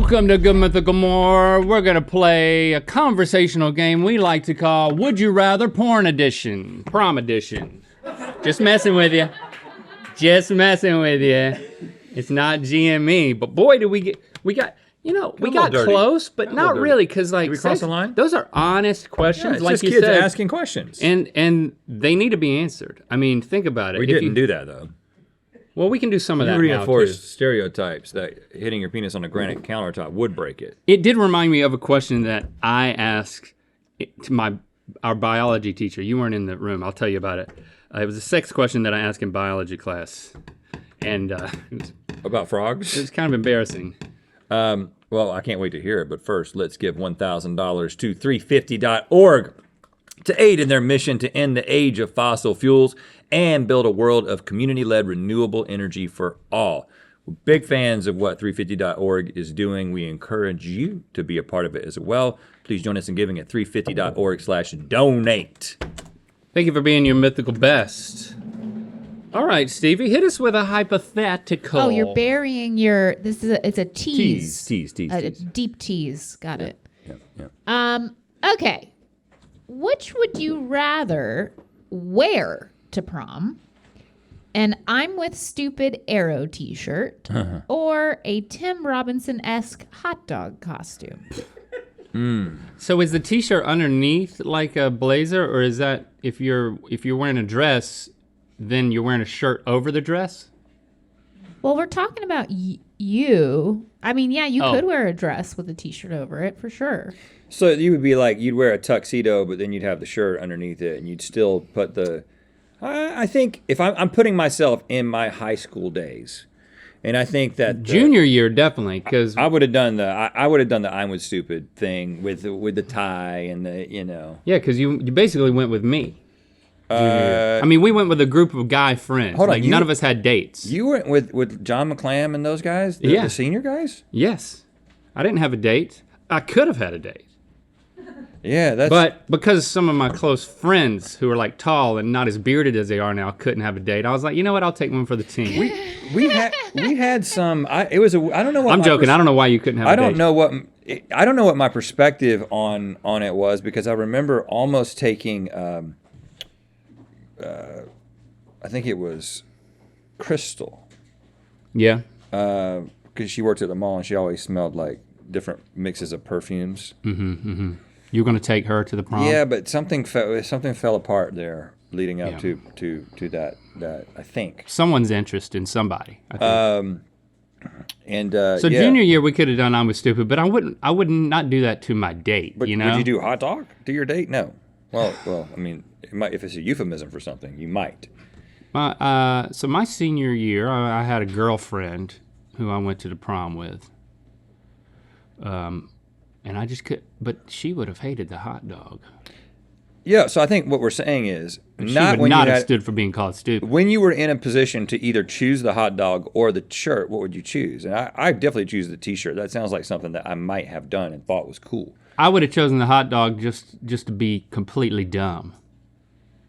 Welcome to Good Mythical More. We're gonna play a conversational game we like to call Would You Rather Porn Edition, Prom Edition. Just messing with you. Just messing with you. It's not GME, but boy, did we got close, but not really, because like, did we cross the line? Those are honest questions, it's like just you kids said, asking questions. and they need to be answered. I mean, think about it. We didn't do that though. Well, we can do some of that now, reinforce too. stereotypes that hitting your penis on a granite countertop would break it. It did remind me of a question that I asked to our biology teacher. You weren't in the room, I'll tell you about it. It was a sex question that I asked in biology class. And About frogs? it was kind of embarrassing. Well, I can't wait to hear it, but first, let's give $1,000 to 350.org to aid in their mission to end the age of fossil fuels and build a world of community-led renewable energy for all. We're big fans of what 350.org is doing. We encourage you to be a part of it as well. Please join us in giving at 350.org/donate. Thank you for being your mythical best. All right, Stevie, hit us with a hypothetical. Oh, you're burying your, it's a tease. Tease. A deep tease, got it. Yeah. Okay. Which would you rather wear to prom? An I'm with Stupid Arrow t-shirt or a Tim Robinson-esque hot dog costume? So is the t-shirt underneath like a blazer, or is that if you're wearing a dress, then you're wearing a shirt over the dress? Well, we're talking about you. I mean, yeah, you could wear a dress with a t-shirt over it for sure. So you would be like, you'd wear a tuxedo, but then you'd have the shirt underneath it, and you'd still put the, I think if I'm putting myself in my high school days, and I think that Junior year, definitely, because I would have done the I'm with Stupid thing with the tie and the, you know. Yeah, because you basically went with me. I mean, we went with a group of guy friends. Hold on, like none of us had dates. You went with John McClam and those guys, the senior guys? Yes, I didn't have a date. I could have had a date. Yeah, that's. But because some of my close friends who are like tall and not as bearded as they are now couldn't have a date, I was like, you know what? I'll take one for the team. we had some. I don't know what. I'm joking. I don't know why you couldn't have. I a date. don't know what my perspective on it was, because I remember almost taking. I think it was Crystal. Yeah. Because she worked at the mall and she always smelled like different mixes of perfumes. You're gonna take her to the prom? Yeah, but something fell apart there leading up to that I think. Someone's interest in somebody, I think. So yeah. junior year we could have done I'm with Stupid, but I would not do that to my date. But you know? would you do hot dog to your date? No. Well, I mean, it might, if it's a euphemism for something, you might. So my senior year, I had a girlfriend who I went to the prom with. And I just could, but she would have hated the hot dog. Yeah, so I think what we're saying is, She would not have stood for being called stupid. When you were in a position to either choose the hot dog or the shirt, what would you choose? And I definitely choose the t-shirt. That sounds like something that I might have done and thought was cool. I would have chosen the hot dog just to be completely dumb.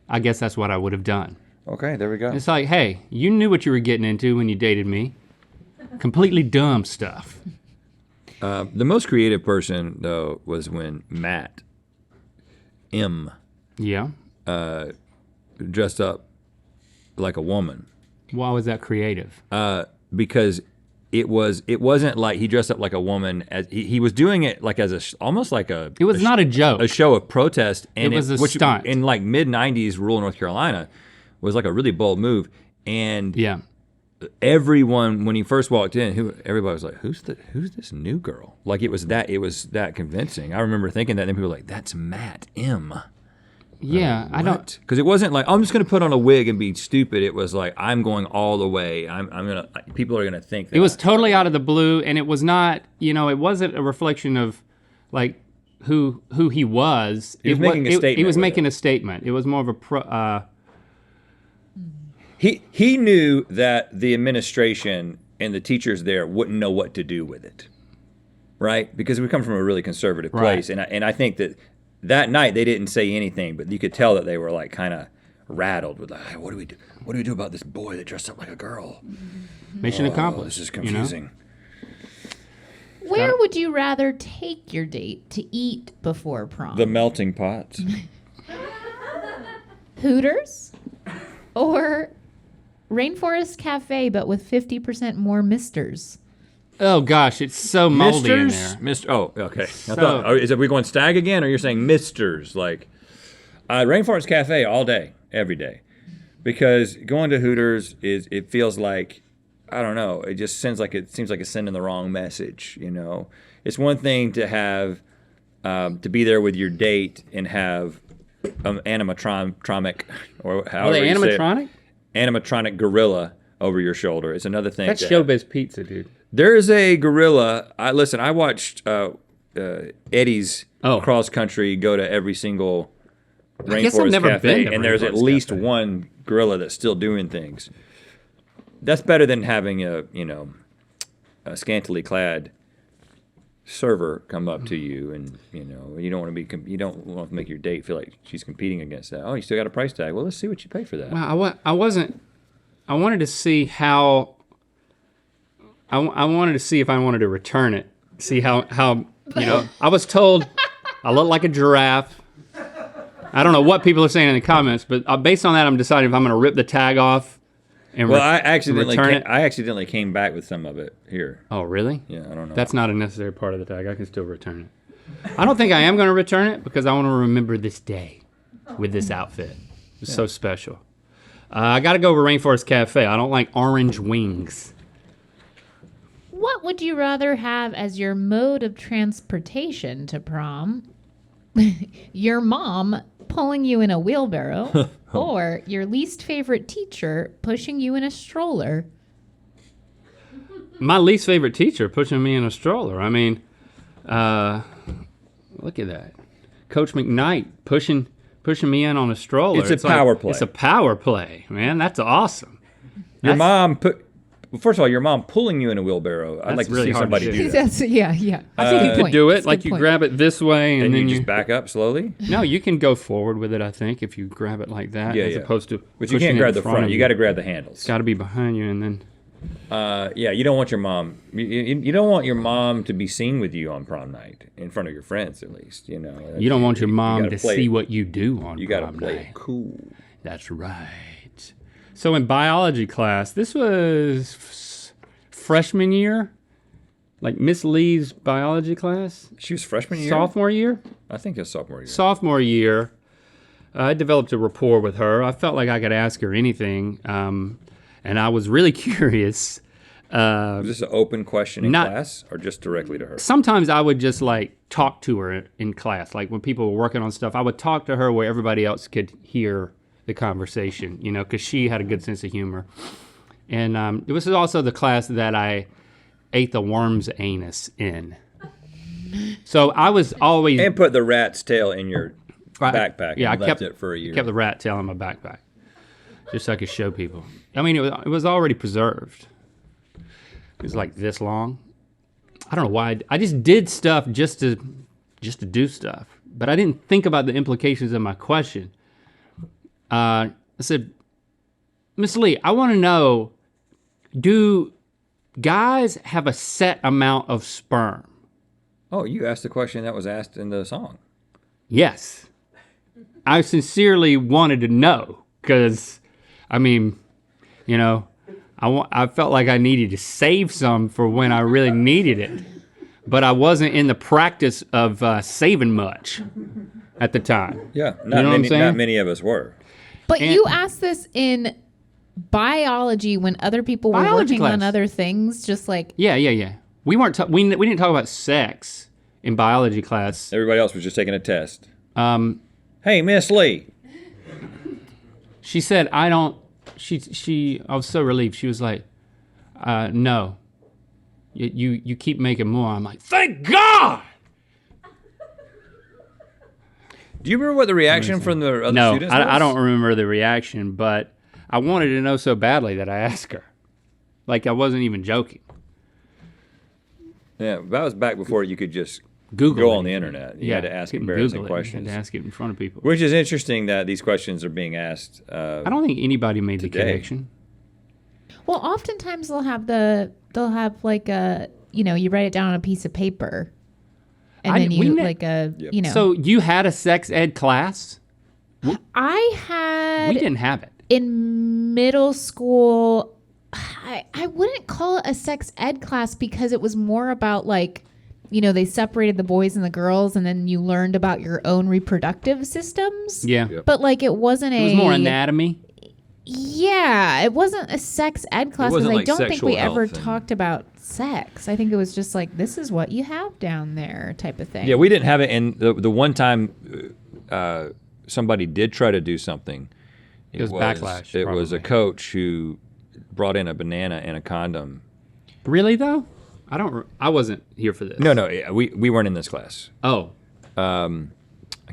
I guess that's what I would have done. Okay, there we go. It's like, hey, you knew what you were getting into when you dated me. Completely dumb stuff. The most creative person, though, was when Matt M. Yeah. Dressed up like a woman. Why was that creative? Because it wasn't like he dressed up like a woman. As he was doing it like as almost like a. It was not a joke. A show of protest, and it was a stunt in like mid-90s rural North Carolina. Was like a really bold move, and yeah. Everyone, when he first walked in, everybody was like, "Who's this new girl?" Like it was that convincing. I remember thinking that, and people were like, "That's Matt M." Yeah, I don't, because it wasn't like I'm just gonna put on a wig and be stupid. It was like I'm going all the way. People are gonna think that. It was totally out of the blue, and it was not. You know, it wasn't a reflection of like who he was. He was making a statement. He was making a statement. It was more of a He knew that the administration and the teachers there wouldn't know what to do with it, right? Because we come from a really conservative place, right. and I think that night they didn't say anything, but you could tell that they were like kind of rattled with like, hey, what do we do? What do we do about this boy that dressed up like a girl? Mission accomplished. This is confusing. You Where would you rather take your date to eat before prom? The melting pot. Hooters or Rainforest Cafe, but with 50% more misters? Oh gosh, it's so moldy in Misters? there. Mister. Oh, okay. I So- thought, oh, is it we going stag again, or you're saying misters? Like, Rainforest Cafe all day, every day, because going to Hooters it feels like, I don't know. It just seems like it's sending the wrong message. You know, it's one thing to have to be there with your date and have animatronic or Are however they you say it, animatronic? animatronic gorilla over your shoulder. It's another thing. That's to have. Showbiz Pizza, dude. There is a gorilla. I watched Eddie's Oh. cross country go to every single guess I've Rainforest never Cafe, been to and there's at Rainforest least Cafe. one gorilla that's still doing things. That's better than having a scantily clad server come up to you, and you don't want to make your date feel like she's competing against that. Oh, you still got a price tag. Well, let's see what you pay for that. Wow, I wanted to see how. I wanted to see if I wanted to return it. See how I was told I look like a giraffe. I don't know what people are saying in the comments, but based on that, I'm deciding if I'm going to rip the tag off. And Well, I accidentally return it. I accidentally came back with some of it here. Oh, really? Yeah, I don't know. That's not a necessary part of the tag. I can still return it. I don't think I am going to return it because I want to remember this day with this outfit. It's so special. I got to go over Rainforest Cafe. I don't like orange wings. What would you rather have as your mode of transportation to prom? Your mom pulling you in a wheelbarrow or your least favorite teacher pushing you in a stroller? My least favorite teacher pushing me in a stroller. I mean, look at that. Coach McKnight pushing me in on a stroller. It's a power play. It's a power play, man. That's awesome. Your That's- mom first of all, your mom pulling you in a wheelbarrow. I'd That's like to really see hard to somebody do. do that. Yeah. I think you Good could point. do it. That's a Like good you point. grab it this way and And then you just back up slowly. No, you can go forward with it, I think, if you grab it like that, Yeah, as yeah. opposed to But you pushing can't it grab in the front front. of You got to grab the handles. It's got to be behind you, and then Yeah, you don't want your mom. You don't want your mom to be seen with you on prom night in front of your friends, at least. You don't want your mom gotta to play see it- what you do on You got to prom play night. it cool. That's right. So in biology class, this was freshman year, like Miss Lee's biology class, She was freshman year. sophomore year. I think it's sophomore year. Sophomore year, I developed a rapport with her. I felt like I could ask her anything, and I was really curious. Was this an open question in Not- class or just directly to her? Sometimes I would just like talk to her in class. Like when people were working on stuff, I would talk to her where everybody else could hear the conversation, because she had a good sense of humor. And it was also the class that I ate the worm's anus in. So I was always And put the rat's tail in your backpack. Yeah, and I left kept it for a year. Kept the rat tail in my backpack, just so I could show people. I mean, it was already preserved. It was like this long. I don't know why. I just did stuff just to do stuff, but I didn't think about the implications of my question. I said, Miss Lee, I want to know, do guys have a set amount of sperm? Oh, you asked the question that was asked in the song. Yes. I sincerely wanted to know because, I mean, I felt like I needed to save some for when I really needed it, but I wasn't in the practice of saving much at the time. Yeah, know what I'm saying? not many of us were. But And- you asked this in biology when other people were Biology working on class. other things, just like Yeah. We weren't. We didn't talk about sex in biology class. Everybody else was just taking a test. Hey, Miss Lee. She said, "I don't." She. I was so relieved. She was like, "No, you keep making more." I'm like, "Thank God." Do you remember what the reaction from the other No, students was? I don't remember the reaction, but I wanted to know so badly that I asked her. Like I wasn't even joking. Yeah, that was back before you could just Google go it. on the internet. You had to ask couldn't embarrassing Google it. questions. You had to ask it in front of people. Which is interesting that these questions are being asked. I don't think anybody made the Today. connection. well, oftentimes they'll have like you write it down on a piece of paper, and I- then we you ne- like a Yep. you know. So you had a sex ed class? I had We didn't have it. in middle school. I wouldn't call it a sex ed class because it was more about like, they separated the boys and the girls, and then you learned about your own reproductive systems. Yeah. Yep. But like it wasn't It was more anatomy. Yeah, it wasn't a sex ed class because wasn't I like don't think sexual we ever health and- talked about sex. I think it was just like, this is what you have down there type of thing. Yeah, we didn't have it. And the one time somebody did try to do something, It was backlash, It was a probably. coach who brought in a banana and a condom. Really though? I wasn't here for this. No, we weren't in this class. Oh, I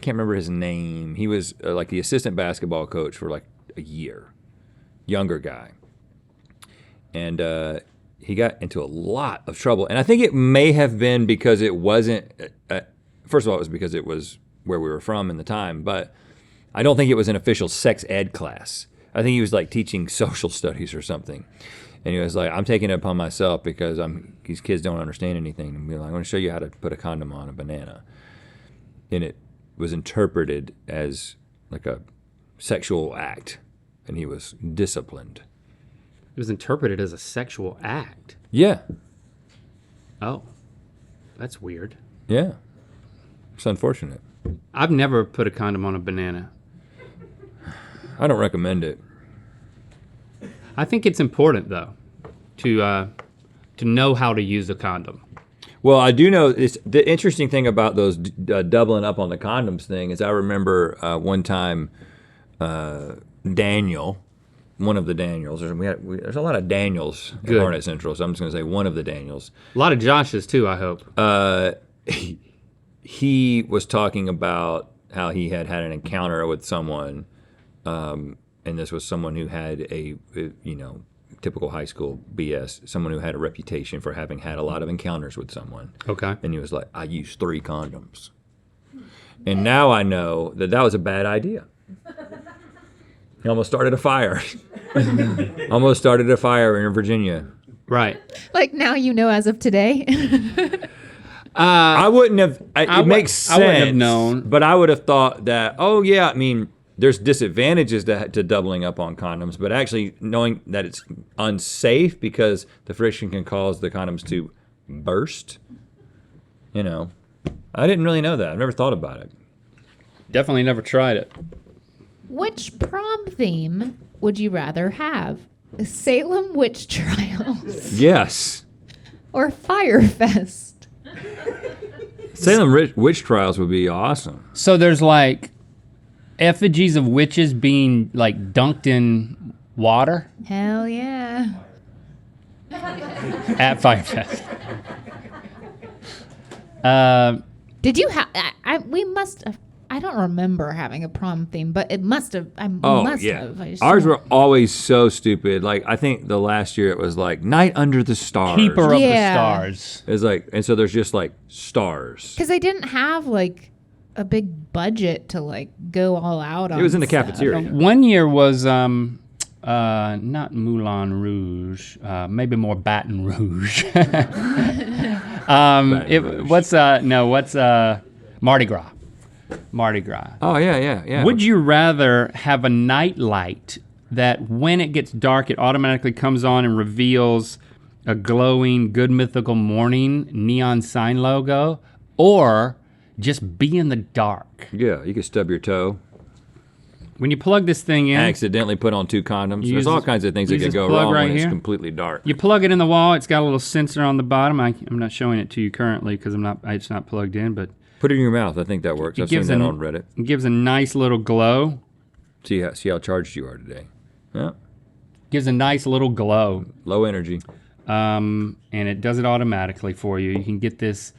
can't remember his name. He was like the assistant basketball coach for like a year, younger guy. And he got into a lot of trouble. And I think it may have been because it wasn't, first of all, it was because it was where we were from in the time, but I don't think it was an official sex ed class. I think he was like teaching social studies or something. And he was like, I'm taking it upon myself because these kids don't understand anything. And be like, I'm gonna show you how to put a condom on a banana. And it was interpreted as like a sexual act, and he was disciplined. it was interpreted as a sexual act. Yeah, Oh, that's weird. yeah. It's unfortunate. I've never put a condom on a banana. I don't recommend it. I think it's important though to know how to use a condom. Well, I do know the interesting thing about those doubling up on the condoms thing is I remember one time Daniel, one of the Daniels, there's a lot of Daniels at Good. Hornet Central, so I'm just going to say one of the Daniels. A lot of Joshes too, I hope. He was talking about how he had an encounter with someone, and this was someone who had a typical high school BS, someone who had a reputation for having had a lot of encounters with someone. Okay. And he was like, I used 3 condoms. And now I know that was a bad idea. He almost started a fire. Almost started a fire in Virginia. Right. Like now as of today. I wouldn't have, it makes sense. I wouldn't have known. But I would have thought that, oh yeah, I mean, there's disadvantages to doubling up on condoms, but actually knowing that it's unsafe because the friction can cause the condoms to burst, I didn't really know that. I've never thought about it. Definitely never tried it. Which prom theme would you rather have? Salem Witch Trials Yes. or Firefest? Salem witch trials would be awesome. So there's like effigies of witches being like dunked in water Hell yeah. at Firefest. Did you have? We must have. I don't remember having a prom theme, but it must have. I Oh, must yeah. have. I just Ours don't- were always so stupid. Like, I think the last year it was like Night Under the Stars. Keeper of the Yeah. Stars. It's like, and so there's just like stars. Because they didn't have like a big budget to like go all out on. It was in the stuff. cafeteria. One year was not Moulin Rouge, maybe more Baton Rouge. What's Mardi Gras? Mardi Gras. Oh, yeah. Would you rather have a night light that when it gets dark, it automatically comes on and reveals a glowing Good Mythical Morning neon sign logo, or just be in the dark? Yeah, you could stub your toe, When you plug this thing in, accidentally put on 2 condoms. You There's use all this- kinds of things that use could this go plug wrong right when it's here. completely dark. you plug it in the wall. It's got a little sensor on the bottom. I'm not showing it to you currently because it's not plugged in, but Put it in your mouth. I think that works. It I've seen gives that an- on Reddit. it gives a nice little glow. See how charged you are today. Yeah, Gives a nice little glow. low energy. And it does it automatically for you. You can get this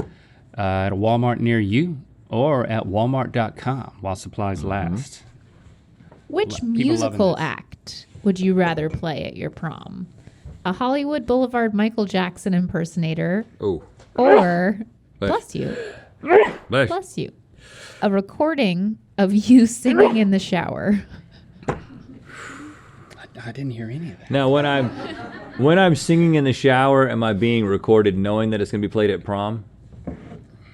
at a Walmart near you or at walmart.com while supplies last. Which loving musical this. act would you rather play at your prom? A Hollywood Boulevard Michael Jackson impersonator, Oh, or Bless. bless you, bless. bless you, a recording of you singing in the shower? I didn't hear any of that. Now, when When I'm singing in the shower, am I being recorded knowing that it's gonna be played at prom?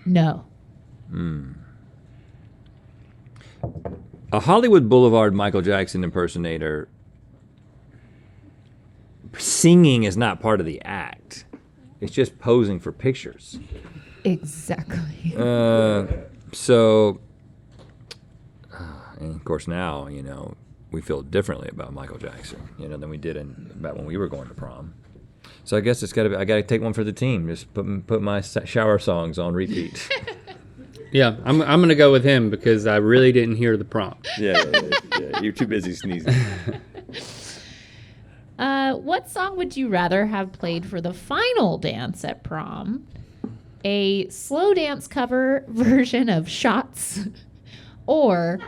No. A Hollywood Boulevard Michael Jackson impersonator, singing is not part of the act. It's just posing for pictures. Exactly. So, and of course now, you know, we feel differently about Michael Jackson, you know, than we did about when we were going to prom. So I guess it's gotta be, I gotta take one for the team. Just put my shower songs on repeat. Yeah, I'm gonna go with him because I really didn't hear the prompt. Yeah, you're too busy sneezing. What song would you rather have played for the final dance at prom? A slow dance cover version of Shots or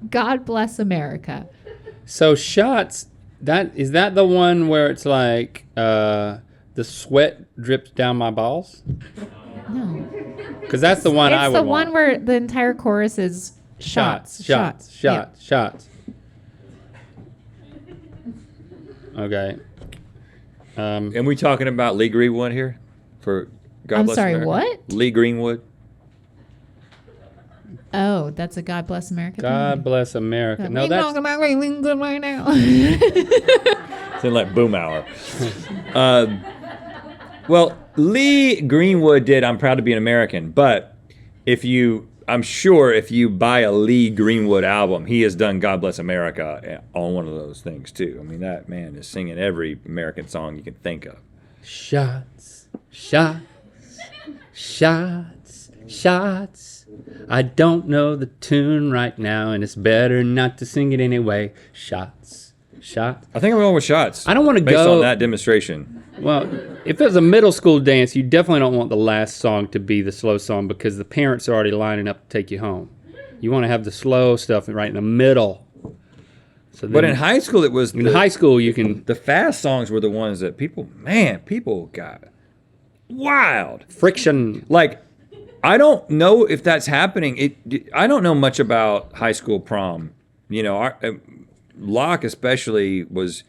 God Bless America? So Shots, is that the one where it's like the sweat drips down my balls? No. Because that's the one I It's would the one where the entire chorus is shots. Yeah. Shots. Okay. And we talking about Lee Greenwood here for God I'm Bless sorry, America? what? Lee Greenwood. Oh, that's a God Bless America. God Bless America. No, that's right now. It's in like Boom Hour. Well, Lee Greenwood did I'm Proud to Be an American, but I'm sure if you buy a Lee Greenwood album, he has done God Bless America on one of those things too. I mean, that man is singing every American song you can think of. Shots. I don't know the tune right now, and it's better not to sing it anyway. Shots. I think I'm going with Shots. I don't want to based go on that demonstration. Well, if it was a middle school dance, you definitely don't want the last song to be the slow song because the parents are already lining up to take you home. You want to have the slow stuff right in the middle. So But in high school, it was high school you can the fast songs were the ones that people got wild. friction. Like, I don't know if that's happening. I don't know much about high school prom. You know, Locke especially was,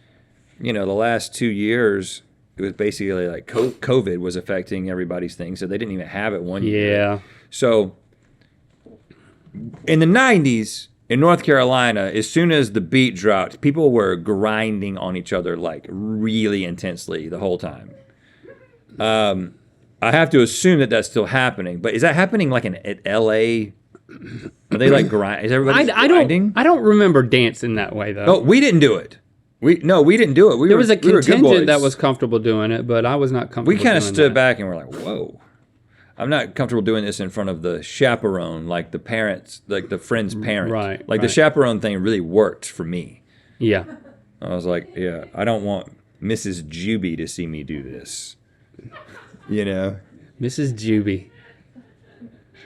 you know, the last 2 years, it was basically like COVID was affecting everybody's thing, so they didn't even have it one year. Yeah. So in the 90s, in North Carolina, as soon as the beat dropped, people were grinding on each other like really intensely the whole time. I have to assume that that's still happening, but is that happening like at LA? Are they like grind? Is everybody grinding? I don't remember dancing that way though. No, we didn't do it. We didn't do it. There was a we were good contingent boys. that was comfortable doing it, but I was not comfortable. We kind of doing stood that. back and we're like, whoa. I'm not comfortable doing this in front of the chaperone, like the parents, like the friend's parent. Right, Like the right. chaperone thing really worked for me. Yeah. I was like, yeah, I don't want Mrs. Juby to see me do this. You know? Mrs. Juby.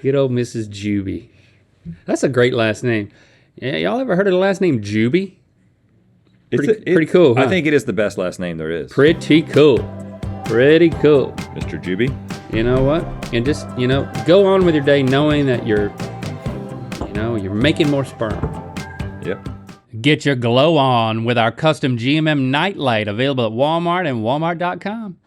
Good old Mrs. Juby. That's a great last name. Yeah, y'all ever heard of the last name Juby? Pretty cool, huh? I think it is the best last name there is. Pretty cool. Pretty cool. Mr. Juby? You know what? And just, go on with your day knowing that you're making more sperm. Yep. Get your glow on with our custom GMM nightlight available at Walmart and Walmart.com.